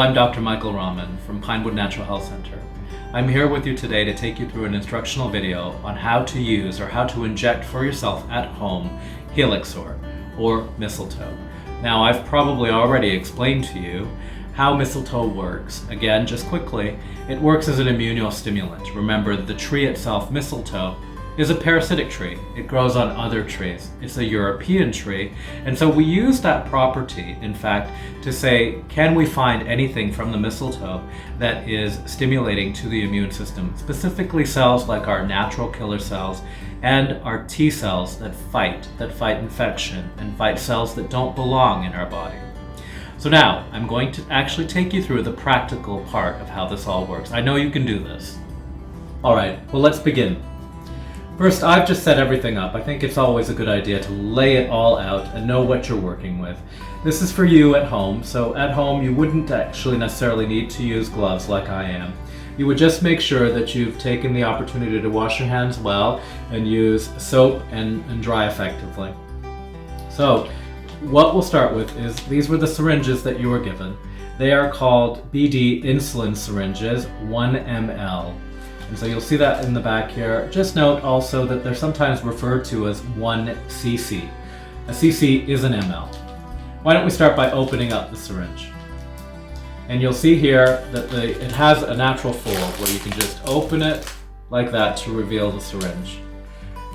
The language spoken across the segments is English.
I'm Dr. Michael Rahman from Pinewood Natural Health Center. I'm here with you today to take you through an instructional video on how to use or how to inject for yourself at home elixir or mistletoe. Now, I've probably already explained to you how mistletoe works. Again, just quickly, it works as an immunostimulant. Remember, the tree itself, mistletoe, is a parasitic tree. It grows on other trees. It's a European tree. And so we use that property, in fact, to say, can we find anything from the mistletoe that is stimulating to the immune system, specifically cells like our natural killer cells and our T cells that fight infection and fight cells that don't belong in our body. So now, I'm going to actually take you through the practical part of how this all works. I know you can do this. All right, well, let's begin. First, I've just set everything up. I think it's always a good idea to lay it all out and know what you're working with. This is for you at home, so at home you wouldn't actually necessarily need to use gloves like I am. You would just make sure that you've taken the opportunity to wash your hands well and use soap and dry effectively. So, what we'll start with is these were the syringes that you were given. They are called BD insulin syringes, 1 ml. And so you'll see that in the back here. Just note also that they're sometimes referred to as 1 cc. A cc is an ml. Why don't we start by opening up the syringe? And you'll see here that it has a natural fold where you can just open it like that to reveal the syringe.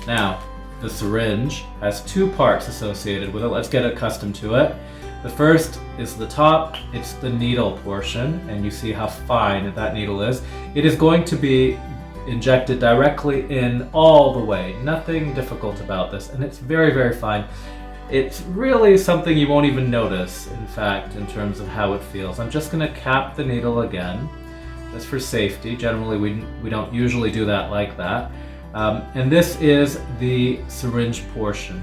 Now, the syringe has two parts associated with it. Let's get accustomed to it. The first is the top. It's the needle portion, and you see how fine that needle is. It is going to be injected directly in all the way. Nothing difficult about this, and it's very, very fine. It's really something you won't even notice, in fact, in terms of how it feels. I'm just going to cap the needle again, just for safety. Generally, we don't usually do that like that. And this is the syringe portion.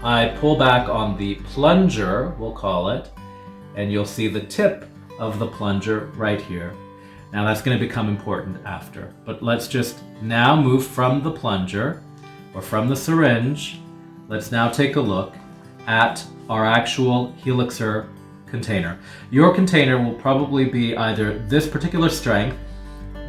I pull back on the plunger, we'll call it, and you'll see the tip of the plunger right here. Now that's going to become important after, but let's just now move from the plunger or from the syringe. Let's now take a look at our actual elixir container. Your container will probably be either this particular strength.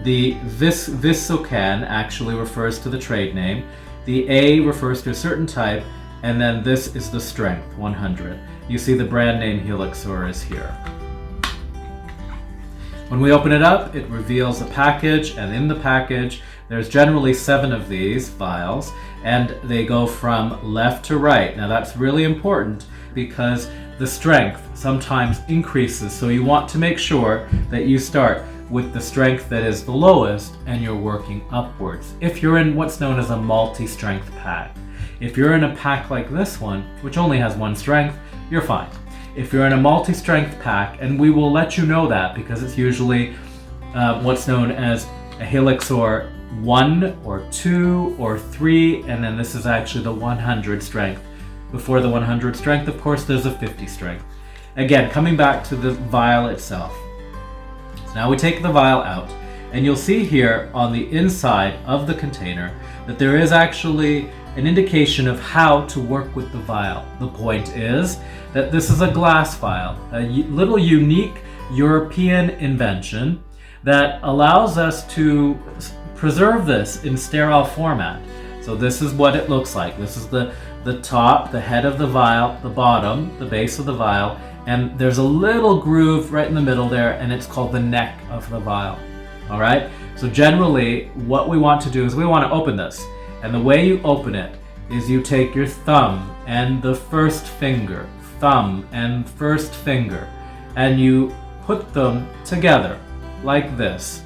The Visocan actually refers to the trade name. The A refers to a certain type. And then this is the strength, 100. You see the brand name elixir is here. When we open it up, it reveals a package, and in the package, there's generally 7 of these vials, and they go from left to right. Now that's really important because the strength sometimes increases, so you want to make sure that you start with the strength that is the lowest and you're working upwards. If you're in what's known as a multi-strength pack. If you're in a pack like this one, which only has 1 strength, you're fine. If you're in a multi-strength pack, and we will let you know that because it's usually what's known as a elixir 1 or 2 or 3, and then this is actually the 100 strength. Before the 100 strength, of course, there's a 50 strength. Again, coming back to the vial itself. So now we take the vial out, and you'll see here on the inside of the container that there is actually an indication of how to work with the vial. The point is that this is a glass vial, a little unique European invention that allows us to preserve this in sterile format. So this is what it looks like. This is the top, the head of the vial, the bottom, the base of the vial, and there's a little groove right in the middle there, and it's called the neck of the vial. All right? So generally, what we want to do is we want to open this. And the way you open it is you take your thumb and the first finger, and you put them together like this.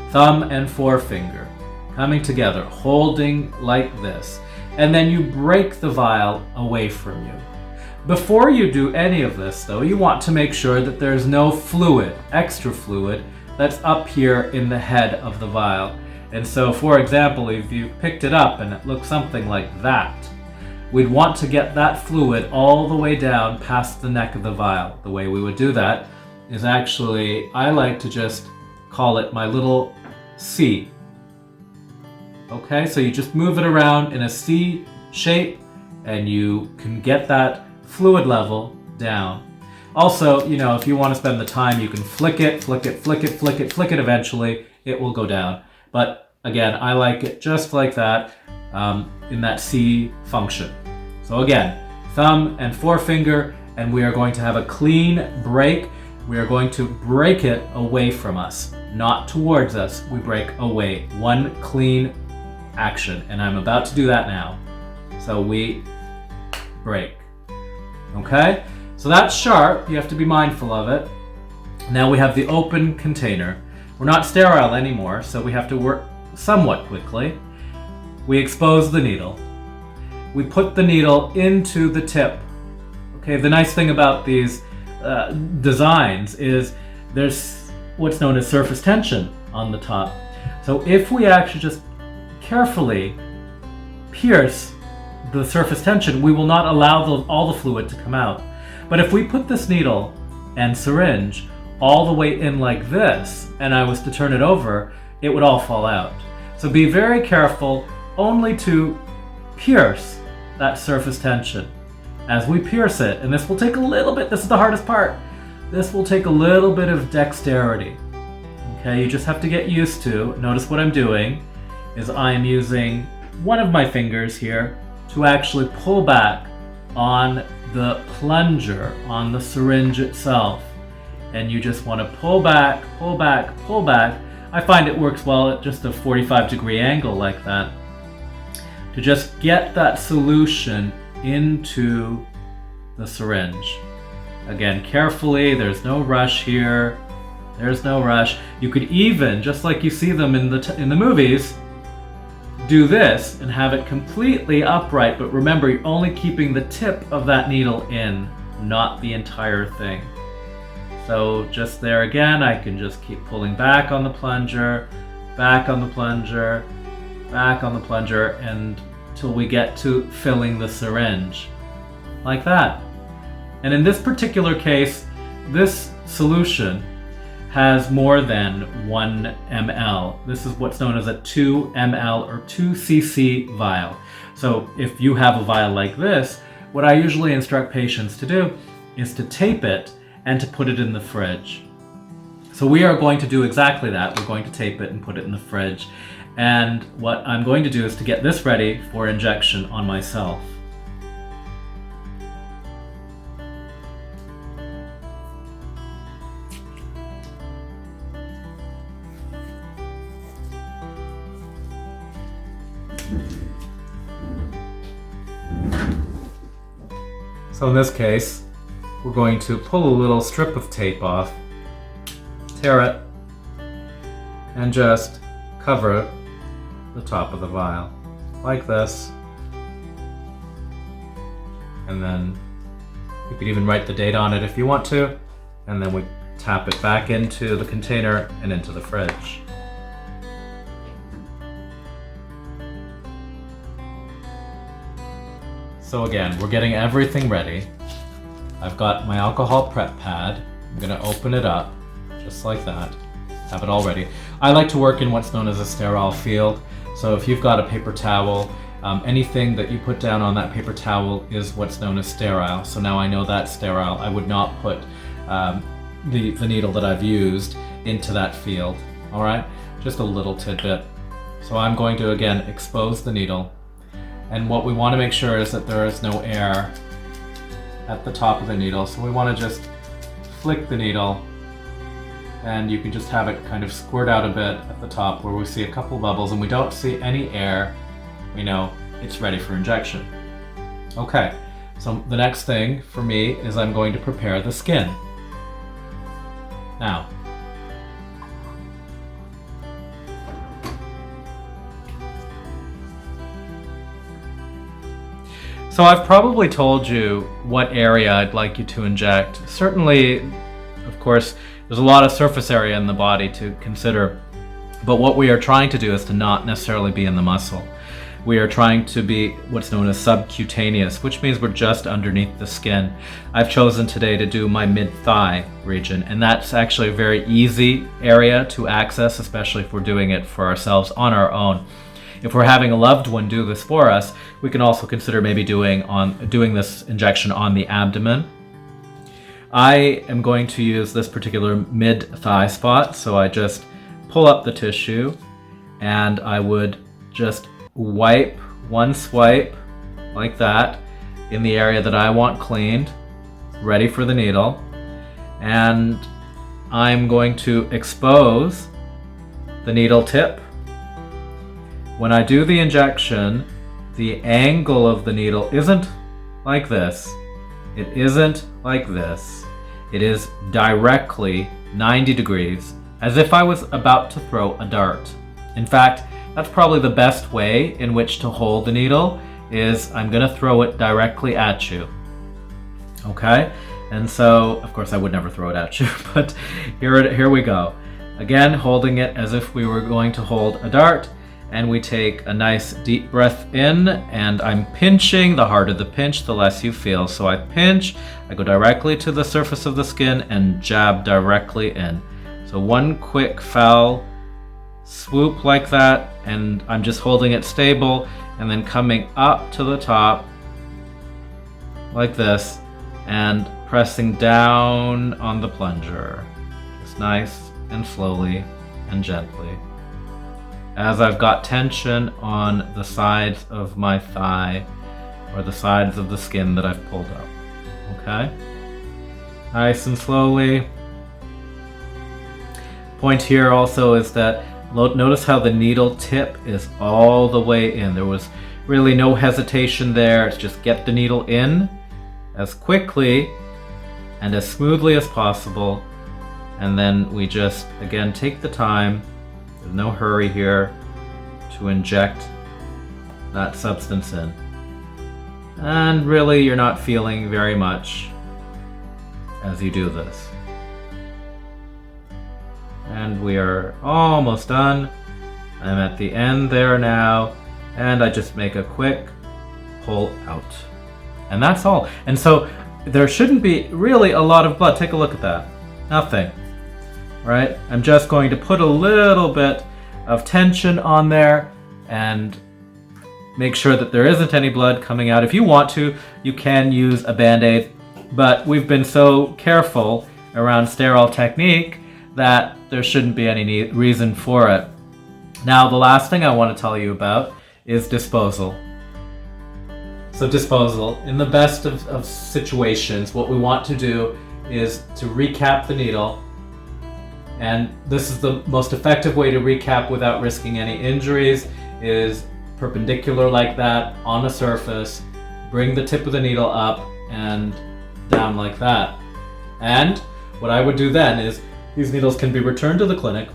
Thumb and forefinger coming together, holding like this. And then you break the vial away from you. Before you do any of this, though, you want to make sure that there's no fluid, extra fluid, that's up here in the head of the vial. And so, for example, if you picked it up and it looked something like that, we'd want to get that fluid all the way down past the neck of the vial. The way we would do that is actually, I like to just call it my little C. Okay, so you just move it around in a C shape and you can get that fluid level down. Also, if you want to spend the time, you can flick it eventually. It will go down. But again, I like it just like that, in that C function. So again, thumb and forefinger, and we are going to have a clean break. We are going to break it away from us, not towards us. We break away. One clean action, and I'm about to do that now. So we break. Okay? So that's sharp. You have to be mindful of it. Now we have the open container. We're not sterile anymore, so we have to work somewhat quickly. We expose the needle. We put the needle into the tip. Okay, the nice thing about these designs is there's what's known as surface tension on the top. So if we actually just carefully pierce the surface tension, we will not allow all the fluid to come out. But if we put this needle and syringe all the way in like this, and I was to turn it over, it would all fall out. So be very careful only to pierce that surface tension. As we pierce it, and this will take a little bit, this is the hardest part, this will take a little bit of dexterity. Okay, you just have to get used to, notice what I'm doing, is I'm using one of my fingers here to actually pull back on the plunger, on the syringe itself. And you just want to pull back, pull back, pull back. I find it works well at just a 45-degree angle like that, to just get that solution into the syringe. Again, carefully, there's no rush here. There's no rush. You could even, just like you see them in the movies, do this and have it completely upright, but remember, you're only keeping the tip of that needle in, not the entire thing. So just there again, I can just keep pulling back on the plunger, back on the plunger, back on the plunger, until we get to filling the syringe, like that. And in this particular case, this solution has more than 1 ml. This is what's known as a 2 ml or 2 cc vial. So if you have a vial like this, what I usually instruct patients to do is to tape it and to put it in the fridge. So we are going to do exactly that. We're going to tape it and put it in the fridge. And what I'm going to do is to get this ready for injection on myself. So in this case, we're going to pull a little strip of tape off, tear it, and just cover the top of the vial, like this. And then you could even write the date on it if you want to, and then we tap it back into the container and into the fridge. So again, we're getting everything ready. I've got my alcohol prep pad. I'm gonna open it up, just like that. Have it all ready. I like to work in what's known as a sterile field. So if you've got a paper towel, anything that you put down on that paper towel is what's known as sterile. So now I know that's sterile. I would not put the needle that I've used into that field. All right, just a little tidbit. So I'm going to, again, expose the needle. And what we want to make sure is that there is no air at the top of the needle. So we want to just flick the needle, and you can just have it kind of squirt out a bit at the top where we see a couple bubbles and we don't see any air. We know it's ready for injection. Okay, so the next thing for me is I'm going to prepare the skin. Now, so I've probably told you what area I'd like you to inject. Certainly, of course, there's a lot of surface area in the body to consider, but what we are trying to do is to not necessarily be in the muscle. We are trying to be what's known as subcutaneous, which means we're just underneath the skin. I've chosen today to do my mid-thigh region, and that's actually a very easy area to access, especially if we're doing it for ourselves on our own. If we're having a loved one do this for us, we can also consider maybe doing this injection on the abdomen. I am going to use this particular mid-thigh spot, so I just pull up the tissue and I would just wipe one swipe like that in the area that I want cleaned, ready for the needle. And I'm going to expose the needle tip. When I do the injection, the angle of the needle isn't like this. It isn't like this. It is directly 90 degrees, as if I was about to throw a dart. In fact, that's probably the best way in which to hold the needle, is I'm gonna throw it directly at you. Okay? And so, of course I would never throw it at you, but here we go. Again, holding it as if we were going to hold a dart, and we take a nice deep breath in, and I'm pinching. The harder the pinch, the less you feel. So I pinch, I go directly to the surface of the skin and jab directly in. So one quick foul swoop like that, and I'm just holding it stable, and then coming up to the top like this and pressing down on the plunger, just nice and slowly and gently, as I've got tension on the sides of my thigh or the sides of the skin that I've pulled up. Okay? Nice and slowly. Point here also is that notice how the needle tip is all the way in. There was really no hesitation there. It's just get the needle in as quickly and as smoothly as possible, and then we just again take the time, there's no hurry here, to inject that substance in. And really you're not feeling very much as you do this. And we are almost done. I'm at the end there now, and I just make a quick pull out. And that's all. And so there shouldn't be really a lot of blood. Take a look at that. Nothing. Right? I'm just going to put a little bit of tension on there and make sure that there isn't any blood coming out. If you want to, you can use a Band-Aid, but we've been so careful around sterile technique that there shouldn't be any reason for it. Now, the last thing I want to tell you about is disposal. So disposal, in the best of situations, what we want to do is to recap the needle. And this is the most effective way to recap without risking any injuries, is perpendicular like that on a surface. Bring the tip of the needle up and down like that. And what I would do then is these needles can be returned to the clinic,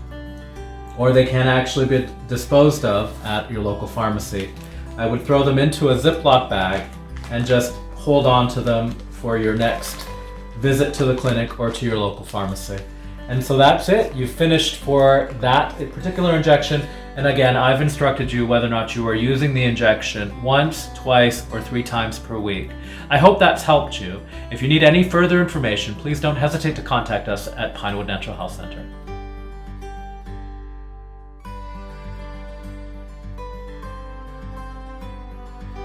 or they can actually be disposed of at your local pharmacy. I would throw them into a Ziploc bag and just hold on to them for your next visit to the clinic or to your local pharmacy. And so that's it. You've finished for that particular injection. And again, I've instructed you whether or not you are using the injection once, twice, or 3 times per week. I hope that's helped you. If you need any further information, please don't hesitate to contact us at Pinewood Natural Health Center.